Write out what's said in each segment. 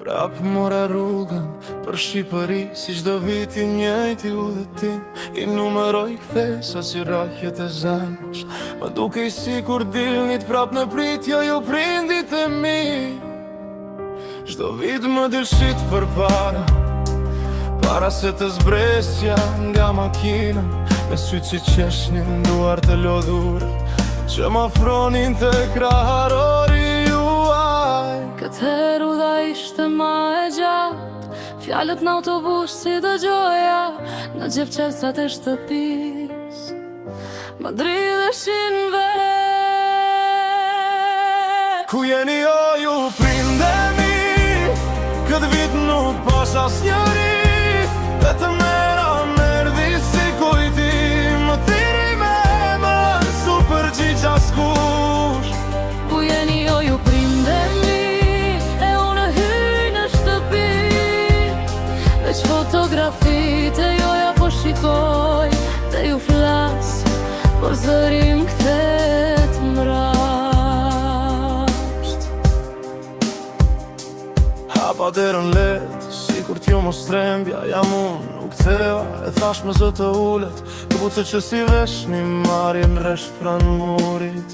Prap mora rrugën për Shqipëri, si çdo vit I njëjti udhëtim. I numeroj kthesa si rrahjet e zemrës. Më dukej sikur dilnit prap në pritje ju prindit e mi. Çdo vit më dilshit përpara, para se të zbresja nga makina, me sytë si qeshnin duar të lodhura që m'afronin të kraharori juaj. Këtë herë udha ishte ma e gjatë, fjalët në autobus si dëgjoja, në gjep qelsat e shtëpis më dridheshin vet. Ku jeni o ju prindemi, këtë vit nuk pas asnjëri, vetëm era merdi si kujtim, më thiri me emër, su përgjigj askush. Ku jeni o ju prindemi, e unë hyj në shtëpi, veç fotografit e joja po shikoj, dhe ju flas, por zërim kthet mrasht. Hapa derën let, sikur t'ju mos trembja, jam unë, nuk ktheva, e thash me zë të ullet, këpuce që si vesh një marrin resht pran murit,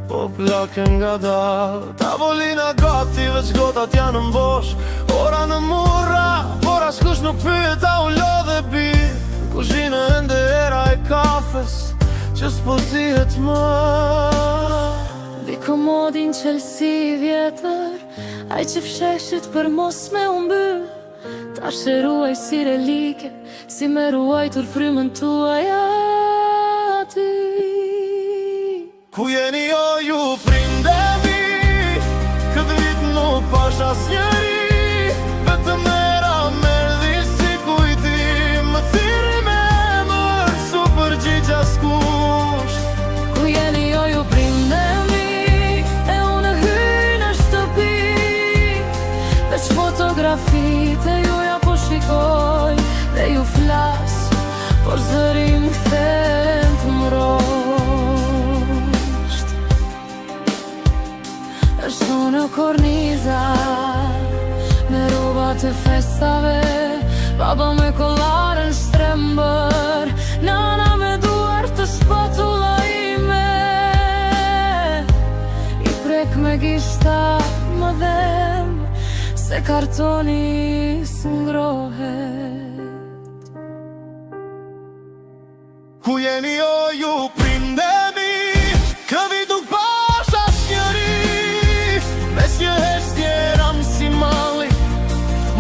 po plake nga dal, tavolina gati, veç gotat janë mbosh, ora në murra, por askush nuk pyet a u lodhe bi, kuzhinë ende era e kafes, që s'po zihet më. Bi komodin qelsi vjetër, ai që fsheshit për mos me umbyll, ta shëruaj si relike, si me ruajtur frymën tuaj aty. Ku jeni o ju prindemi, këtë vit nuk pash asnjëri, vetëm era merdi si kujtim, më thiri me emër, su përgjigj askush. Ku jeni o ju prindemi, e unë hyj në shtëpi, veç fotografit e juja po shikoj, dhe ju flas, por zërim kthen të mrosht. Është në korniza, me roba të festave, baba me kollarën shtrembër, nana me duar të shpatulla ime, I prek me gishta më dhem, se kartoni s'ngrohet. Ku jeni o ju prindemi, këtë vit nuk pash asnjëri, mes një heshtje ram si malli,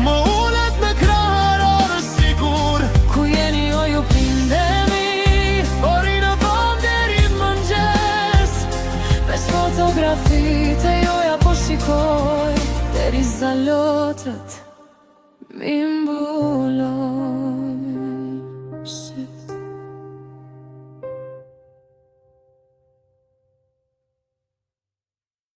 më ulet me kraharor sigur. Ku jeni o ju prindemi, Ori në dhom deri mëngjes, veç fotografit e joja po shikoj, deri zalotrët mi mbuloj.